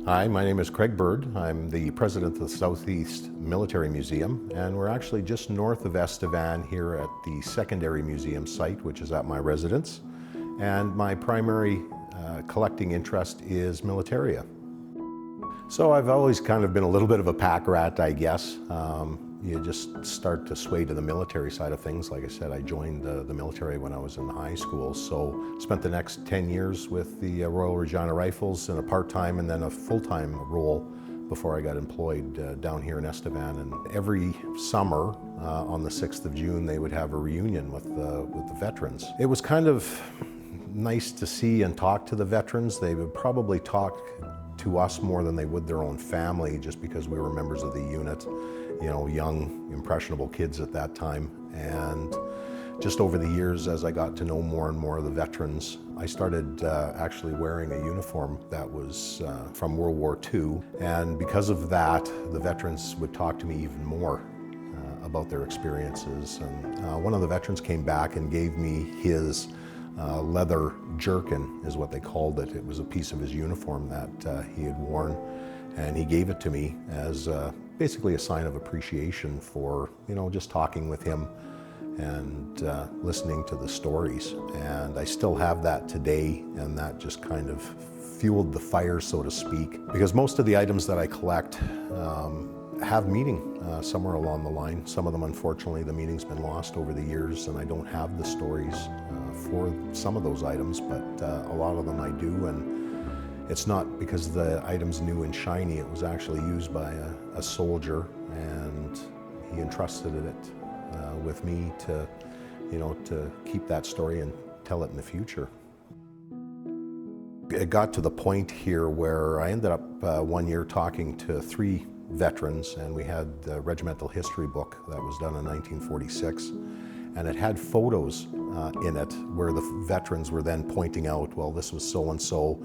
Hi, my name is Craig Bird. I'm the president of the Southeast Military Museum, and we're actually just north of Estevan here at the secondary museum site, which is at my residence. And my primary collecting interest is militaria. So I've always kind of been a little bit of a pack rat, I guess. You just start to sway to the military side of things. Like I said, I joined the military when I was in high school, so spent the next 10 years with the Royal Regina Rifles in a part-time and then a full-time role before I got employed down here in Estevan. And every summer on the 6th of June, they would have a reunion with the veterans. It was kind of nice to see and talk to the veterans. They would probably talk to us more than they would their own family, just because we were members of the unit, you know, young, impressionable kids at that time. And just over the years, as I got to know more and more of the veterans, I started actually wearing a uniform that was from World War II. And because of that, the veterans would talk to me even more about their experiences. And one of the veterans came back and gave me his leather jerkin, is what they called it. It was a piece of his uniform that he had worn, and he gave it to me as basically a sign of appreciation for, you know, just talking with him and listening to the stories. And I still have that today, and that just kind of fueled the fire, so to speak, because most of the items that I collect have meaning somewhere along the line. Some of them, unfortunately, the meaning's been lost over the years, and I don't have the stories for some of those items, but a lot of them I do. And it's not because the item's new and shiny. It was actually used by a soldier, and he entrusted it with me to, you know, to keep that story and tell it in the future. It got to the point here where I ended up one year talking to 3 veterans, and we had the regimental history book that was done in 1946, and it had photos in it where the veterans were then pointing out, well, this was so-and-so,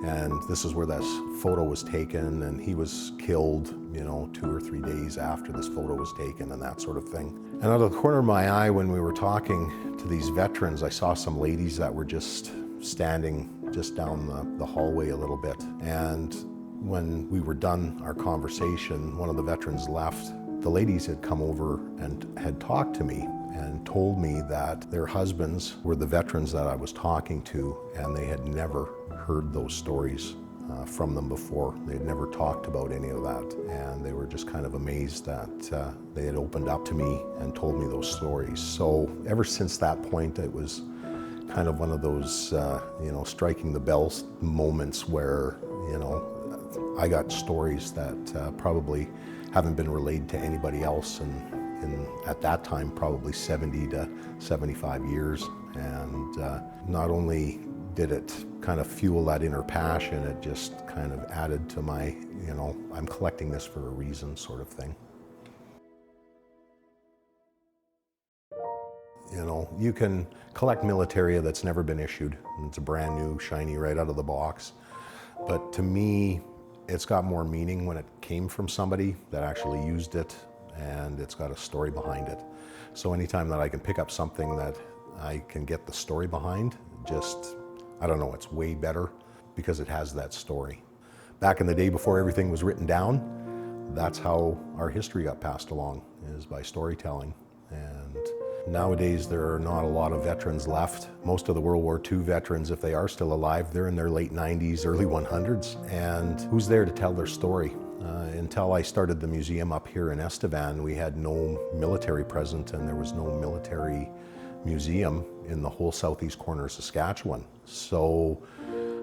and this is where this photo was taken, and he was killed, you know, 2 or 3 days after this photo was taken, and that sort of thing. And out of the corner of my eye, when we were talking to these veterans, I saw some ladies that were just standing just down the hallway a little bit. And when we were done our conversation, one of the veterans left. The ladies had come over and had talked to me and told me that their husbands were the veterans that I was talking to, and they had never heard those stories from them before. They had never talked about any of that, and they were just kind of amazed that they had opened up to me and told me those stories. So ever since that point, it was kind of one of those, you know, striking the bells moments where, you know, I got stories that probably haven't been relayed to anybody else in at that time, probably 70 to 75 years. And not only did it kind of fuel that inner passion, it just kind of added to my, you know, I'm collecting this for a reason sort of thing. You know, you can collect militaria that's never been issued. It's a brand new, shiny, right out of the box. But to me, it's got more meaning when it came from somebody that actually used it, and it's got a story behind it. So anytime that I can pick up something that I can get the story behind, just, I don't know, it's way better because it has that story. Back in the day before everything was written down, that's how our history got passed along, is by storytelling. And nowadays, there are not a lot of veterans left. Most of the World War II veterans, if they are still alive, they're in their late 90s, early 100s. And who's there to tell their story? Until I started the museum up here in Estevan, we had no military present, and there was no military museum in the whole southeast corner of Saskatchewan. So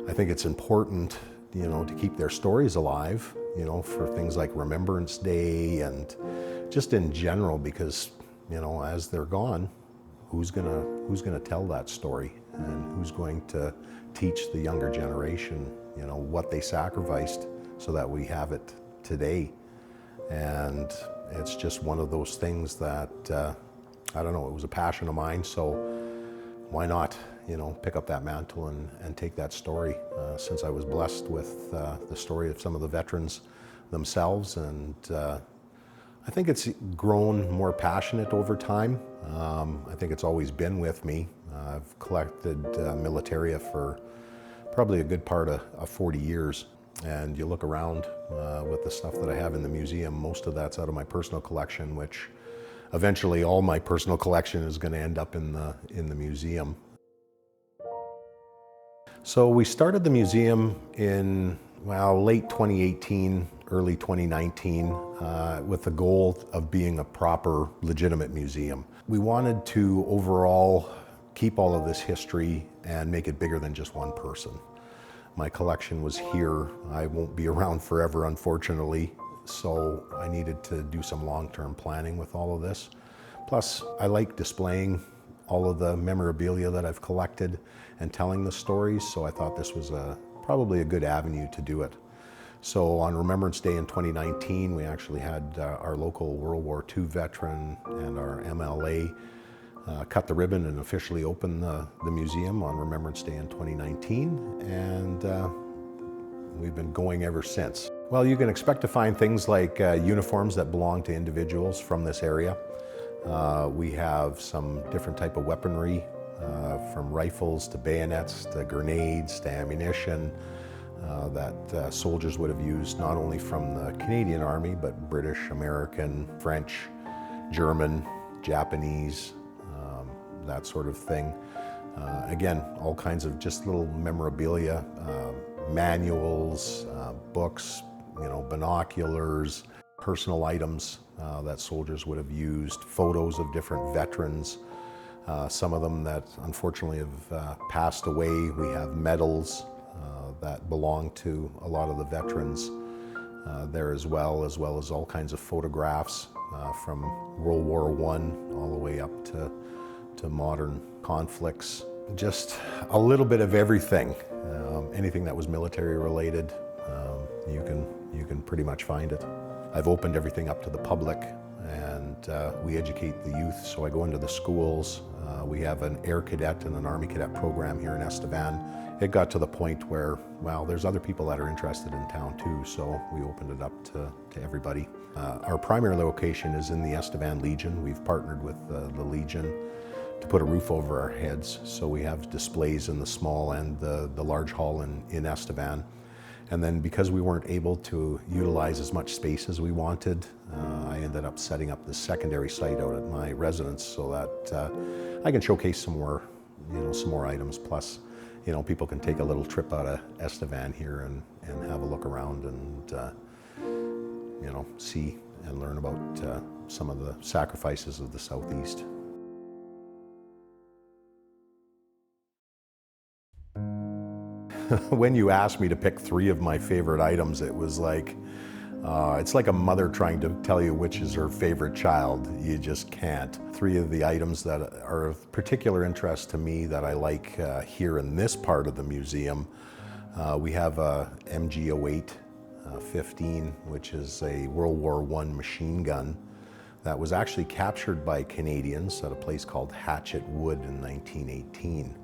I think it's important, you know, to keep their stories alive, you know, for things like Remembrance Day and just in general, because, you know, as they're gone, who's gonna tell that story, and who's going to teach the younger generation, you know, what they sacrificed so that we have it today. And it's just one of those things that, I don't know, it was a passion of mine, so why not, you know, pick up that mantle and take that story, since I was blessed with the story of some of the veterans themselves. And I think it's grown more passionate over time. I think it's always been with me. I've collected militaria for probably a good part of 40 years. And you look around with the stuff that I have in the museum, most of that's out of my personal collection, which eventually all my personal collection is going to end up in the museum. So we started the museum in, well, late 2018, early 2019, with the goal of being a proper, legitimate museum. We wanted to overall keep all of this history and make it bigger than just one person. My collection was here. I won't be around forever, unfortunately, so I needed to do some long-term planning with all of this. Plus, I like displaying all of the memorabilia that I've collected and telling the stories, so I thought this was probably a good avenue to do it. So on Remembrance Day in 2019, we actually had our local World War II veteran and our MLA cut the ribbon and officially open the museum on Remembrance Day in 2019, and we've been going ever since. Well, you can expect to find things like uniforms that belong to individuals from this area. We have some different type of weaponry, from rifles to bayonets to grenades to ammunition that soldiers would have used not only from the Canadian Army, but British, American, French, German, Japanese, that sort of thing. Again, all kinds of just little memorabilia, manuals, books, binoculars, personal items that soldiers would have used, photos of different veterans, some of them that unfortunately have passed away. We have medals that belong to a lot of the veterans there as well as all kinds of photographs from World War I all the way up to modern conflicts. Just a little bit of everything. Anything that was military related, you can pretty much find it. I've opened everything up to the public, and we educate the youth. So I go into the schools. We have an Air Cadet and an Army Cadet program here in Estevan. It got to the point where, well, there's other people that are interested in town too, so we opened it up to everybody. Our primary location is in the Estevan Legion. We've partnered with the Legion to put a roof over our heads, so we have displays in the small and the large hall in Estevan. And then because we weren't able to utilize as much space as we wanted, I ended up setting up this secondary site out at my residence so that I can showcase some more items. Plus, people can take a little trip out of Estevan here and have a look around and see and learn about some of the sacrifices of the Southeast. When you asked me to pick 3 of my favorite items, it was like, it's like a mother trying to tell you which is her favorite child. You just can't. 3 of the items that are of particular interest to me that I like here in this part of the museum, we have a MG08 15, which is a World War I machine gun that was actually captured by Canadians at a place called Hatchet Wood in 1918.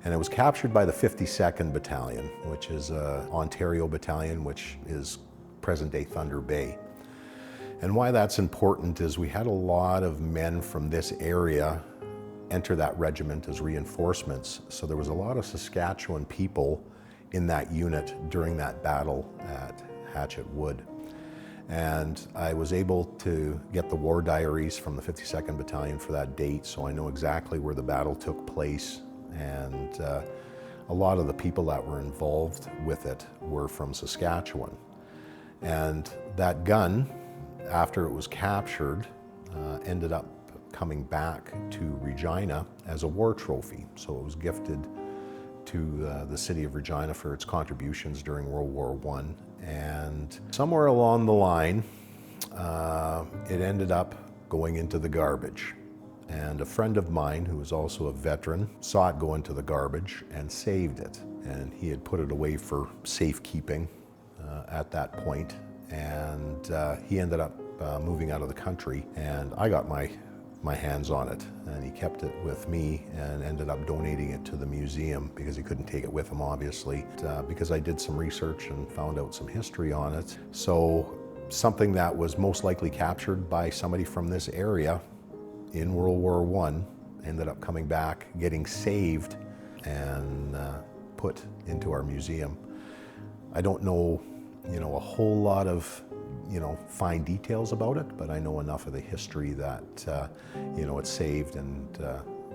And it was captured by the 52nd Battalion, which is an Ontario battalion, which is present-day Thunder Bay. And why that's important is we had a lot of men from this area enter that regiment as reinforcements. So there was a lot of Saskatchewan people in that unit during that battle at Hatchet Wood. And I was able to get the war diaries from the 52nd Battalion for that date, so I know exactly where the battle took place. And a lot of the people that were involved with it were from Saskatchewan. And that gun, after it was captured, ended up coming back to Regina as a war trophy. So it was gifted to the city of Regina for its contributions during World War I. And somewhere along the line, it ended up going into the garbage. And a friend of mine, who was also a veteran, saw it go into the garbage and saved it. And he had put it away for safekeeping at that point. And he ended up moving out of the country, and I got my hands on it. And he kept it with me and ended up donating it to the museum because he couldn't take it with him, obviously, because I did some research and found out some history on it. So something that was most likely captured by somebody from this area in World War I ended up coming back, getting saved, and put into our museum. I don't know, a whole lot of, fine details about it, but I know enough of the history that, it's saved, and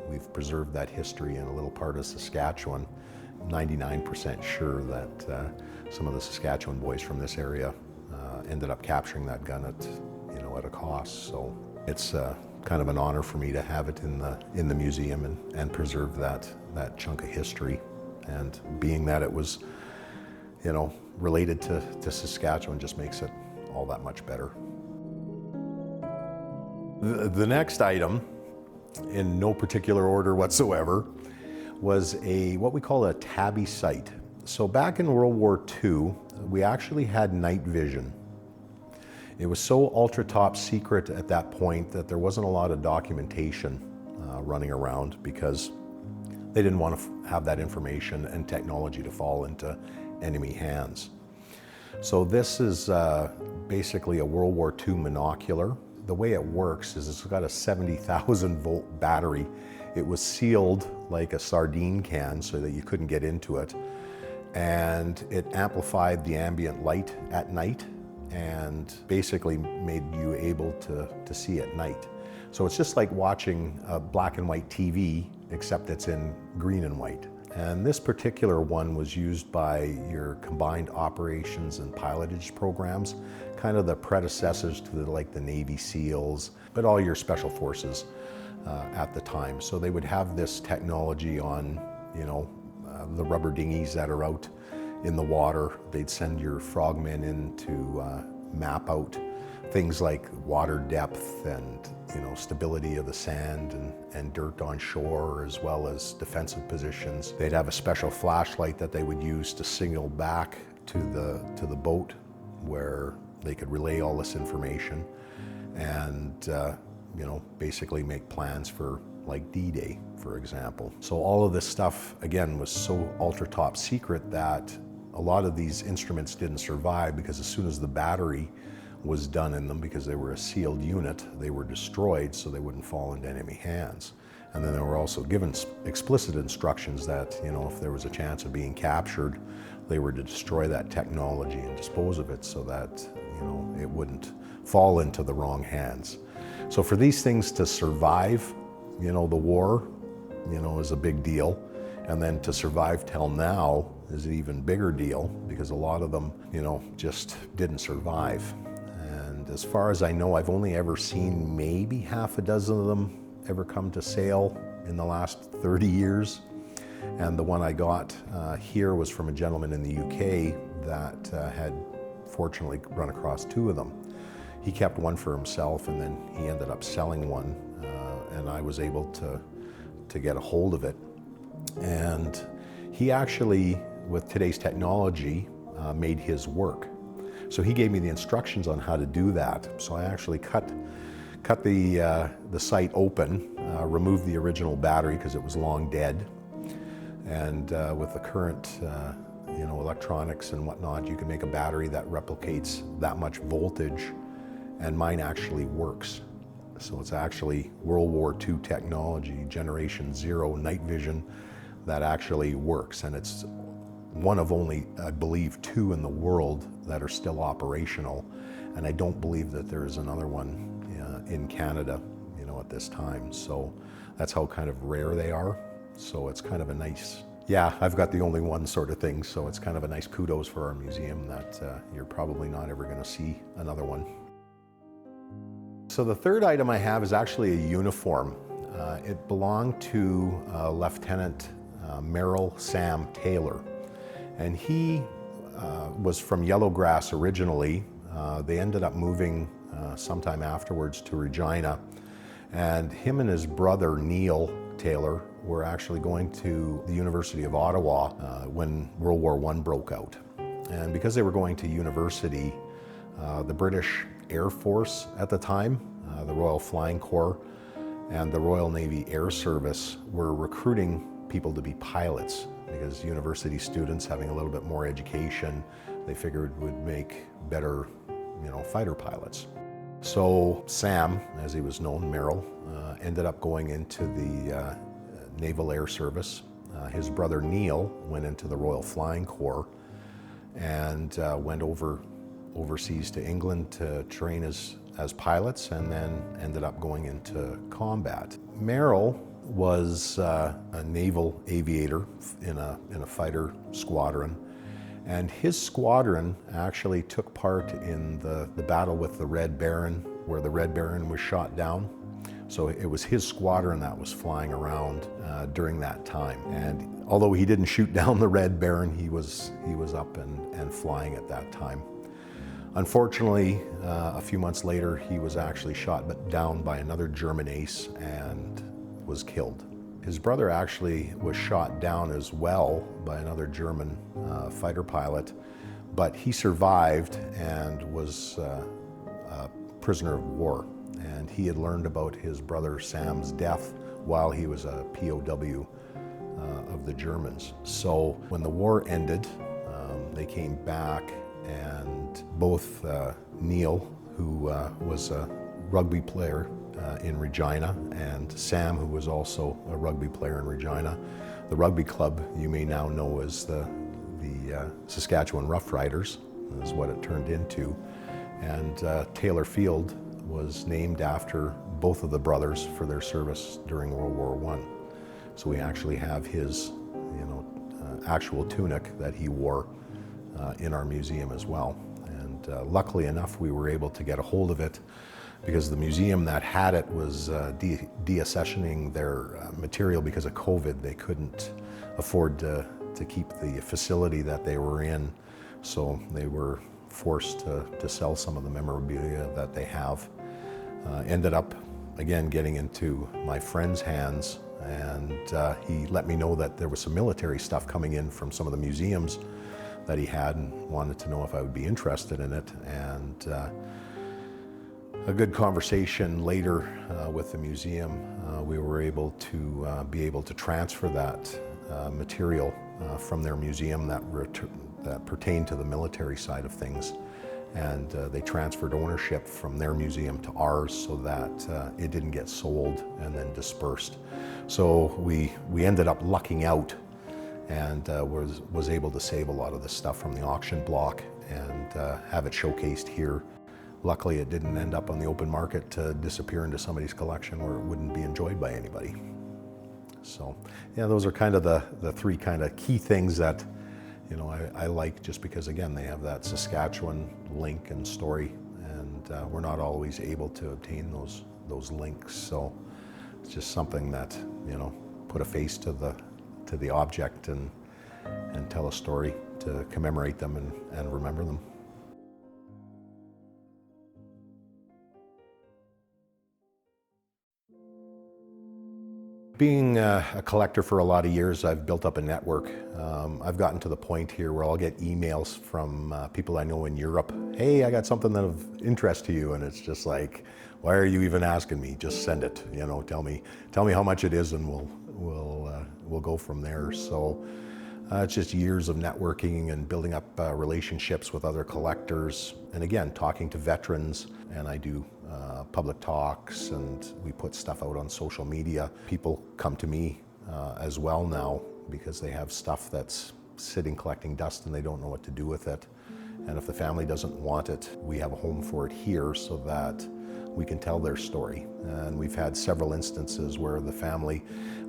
we've preserved that history in a little part of Saskatchewan. 99% sure that some of the Saskatchewan boys from this area ended up capturing that gun at a cost. So it's kind of an honor for me to have it in the museum and preserve that chunk of history. And being that it was, related to Saskatchewan just makes it all that much better. The next item, in no particular order whatsoever, was what we call a tabby sight. So back in World War II, we actually had night vision. It was so ultra top secret at that point that there wasn't a lot of documentation running around, because they didn't want to have that information and technology to fall into enemy hands. So this is basically a World War II monocular. The way it works is it's got a 70,000 volt battery. It was sealed like a sardine can so that you couldn't get into it. And it amplified the ambient light at night and basically made you able to see at night. So it's just like watching a black and white TV, except it's in green and white. And this particular one was used by your combined operations and pilotage programs, kind of the predecessors to the Navy SEALs, but all your special forces at the time. So they would have this technology on, the rubber dinghies that are out in the water. They'd send your frogmen in to map out things like water depth and stability of the sand and dirt on shore, as well as defensive positions. They'd have a special flashlight that they would use to signal back to the boat, where they could relay all this information and basically make plans for like D-Day, for example. So all of this stuff, again, was so ultra top secret that a lot of these instruments didn't survive, because as soon as the battery was done in them, because they were a sealed unit, they were destroyed so they wouldn't fall into enemy hands. And then they were also given explicit instructions that, if there was a chance of being captured, they were to destroy that technology and dispose of it so that, it wouldn't fall into the wrong hands. So for these things to survive, the war, is a big deal. And then to survive till now is an even bigger deal, because a lot of them, just didn't survive. And as far as I know, I've only ever seen maybe half a dozen of them ever come to sale in the last 30 years. And the one I got here was from a gentleman in the UK that had fortunately run across two of them. He kept one for himself, and then he ended up selling one, and I was able to get a hold of it. And he actually, with today's technology, made his work. So he gave me the instructions on how to do that. So I actually cut the sight open, removed the original battery because it was long dead. And with the current electronics and whatnot, you can make a battery that replicates that much voltage, and mine actually works. So it's actually World War II technology, Generation 0 night vision, that actually works. And it's one of only, I believe, 2 in the world that are still operational. And I don't believe that there is another one in Canada, at this time. So that's how kind of rare they are. So it's kind of a nice, yeah, I've got the only one sort of thing. So it's kind of a nice kudos for our museum that you're probably not ever going to see another one. So the third item I have is actually a uniform. It belonged to Lieutenant Merrill Sam Taylor. And he was from Yellowgrass originally. They ended up moving sometime afterwards to Regina. And him and his brother, Neil Taylor, were actually going to the University of Ottawa when World War I broke out. And because they were going to university, the British Air Force at the time, the Royal Flying Corps, and the Royal Navy Air Service were recruiting people to be pilots, because university students having a little bit more education, they figured would make better, fighter pilots. So Sam, as he was known, Merrill, ended up going into the Naval Air Service. His brother Neil went into the Royal Flying Corps, and went overseas to England to train as pilots, and then ended up going into combat. Merrill was a naval aviator in a fighter squadron, and his squadron actually took part in the battle with the Red Baron, where the Red Baron was shot down. So it was his squadron that was flying around during that time. And although he didn't shoot down the Red Baron, he was up and flying at that time. Unfortunately, a few months later, he was actually shot down by another German ace and was killed. His brother actually was shot down as well by another German fighter pilot, but he survived and was a prisoner of war. And he had learned about his brother Sam's death while he was a POW of the Germans. So when the war ended, they came back, and both Neil, who was a rugby player in Regina, and Sam, who was also a rugby player in Regina. The rugby club you may now know as the Saskatchewan Rough Riders, is what it turned into. And Taylor Field was named after both of the brothers for their service during World War I. So we actually have his actual tunic that he wore in our museum as well. And luckily enough, we were able to get a hold of it, because the museum that had it was deaccessioning their material because of COVID. They couldn't afford to keep the facility that they were in, so they were forced to sell some of the memorabilia that they have. Ended up, again, getting into my friend's hands, and he let me know that there was some military stuff coming in from some of the museums that he had, and wanted to know if I would be interested in it. And a good conversation later with the museum, we were able to transfer that material from their museum that pertained to the military side of things. And they transferred ownership from their museum to ours, so that it didn't get sold and then dispersed. So we ended up lucking out, and was able to save a lot of the stuff from the auction block and have it showcased here. Luckily, it didn't end up on the open market to disappear into somebody's collection where it wouldn't be enjoyed by anybody. So yeah, those are kind of the three kind of key things that I like, just because, again, they have that Saskatchewan link and story, and we're not always able to obtain those links. So it's just something that, put a face to the object and tell a story to commemorate them and remember them. Being a collector for a lot of years, I've built up a network. I've gotten to the point here where I'll get emails from people I know in Europe. Hey, I got something that of interest to you, and it's just like, why are you even asking me? Just send it. Tell me how much it is, and we'll go from there. So it's just years of networking and building up relationships with other collectors, and again, talking to veterans. And I do public talks, and we put stuff out on social media. People come to me as well now, because they have stuff that's sitting collecting dust and they don't know what to do with it. And if the family doesn't want it, we have a home for it here, so that we can tell their story. And we've had several instances where the family,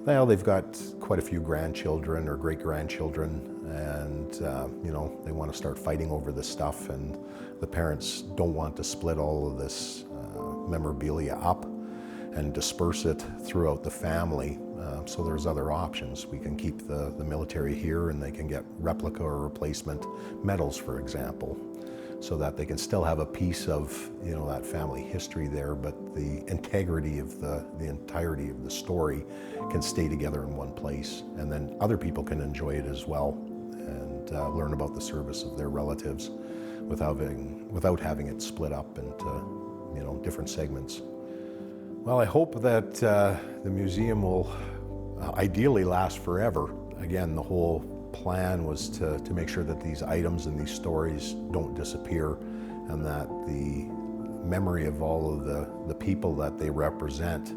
they've got quite a few grandchildren or great-grandchildren, and they want to start fighting over this stuff, and the parents don't want to split all of this memorabilia up and disperse it throughout the family. So there's other options. We can keep the military here, and they can get replica or replacement medals, for example, so that they can still have a piece of that family history there, but the integrity of the entirety of the story can stay together in one place, and then other people can enjoy it as well, and learn about the service of their relatives without having it split up into different segments. Well, I hope that the museum will ideally last forever. Again, the whole plan was to make sure that these items and these stories don't disappear, and that the memory of all of the people that they represent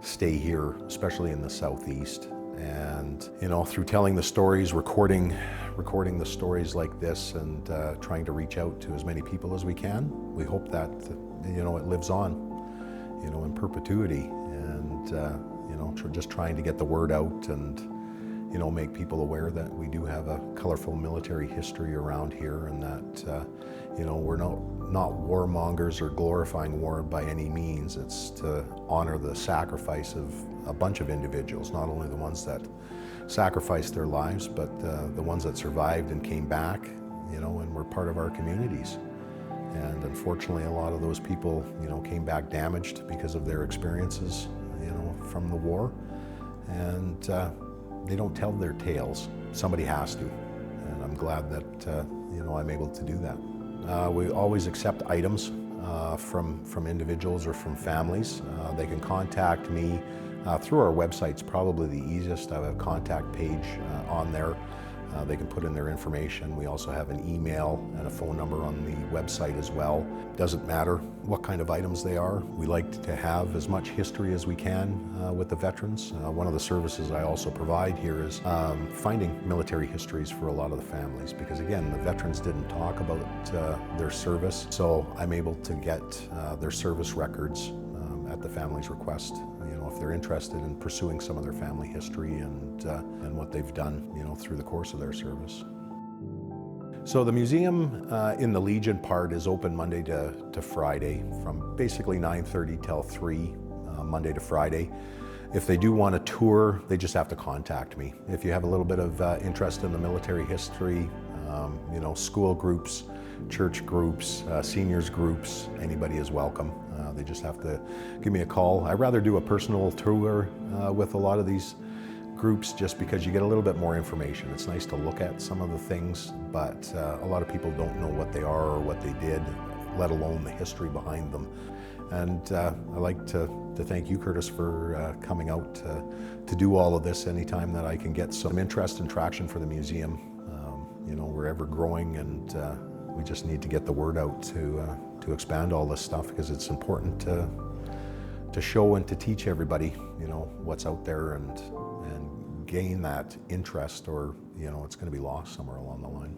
stay here, especially in the Southeast. And, you know, through telling the stories, recording the stories like this, and trying to reach out to as many people as we can, we hope that, you know, it lives on, you know, in perpetuity. And, you know, just trying to get the word out and, you know, make people aware that we do have a colorful military history around here, and that, you know, we're not warmongers or glorifying war by any means. It's to honor the sacrifice of a bunch of individuals, not only the ones that sacrificed their lives, but the ones that survived and came back, you know, and were part of our communities. And unfortunately, a lot of those people, you know, came back damaged because of their experiences, you know, from the war. And they don't tell their tales. Somebody has to. And I'm glad that, you know, I'm able to do that. We always accept items from individuals or from families. They can contact me through our website. It's probably the easiest. I have a contact page on there. They can put in their information. We also have an email and a phone number on the website as well. Doesn't matter what kind of items they are. We like to have as much history as we can with the veterans. One of the services I also provide here is finding military histories for a lot of the families, because again, the veterans didn't talk about their service, so I'm able to get their service records at the family's request, you know, if they're interested in pursuing some of their family history and what they've done, you know, through the course of their service. So the museum in the Legion part is open Monday to Friday from basically 9:30 till 3, Monday to Friday. If they do want a tour, they just have to contact me. If you have a little bit of interest in the military history, you know, school groups, church groups, seniors groups, anybody is welcome. They just have to give me a call. I rather do a personal tour with a lot of these groups, just because you get a little bit more information. It's nice to look at some of the things, but a lot of people don't know what they are or what they did, let alone the history behind them. And I like to thank you, Curtis, for coming out to do all of this anytime that I can get some interest and traction for the museum. You know, we're ever growing, and we just need to get the word out to expand all this stuff, because it's important to show and to teach everybody, you know, what's out there, and gain that interest, or, you know, it's going to be lost somewhere along the line.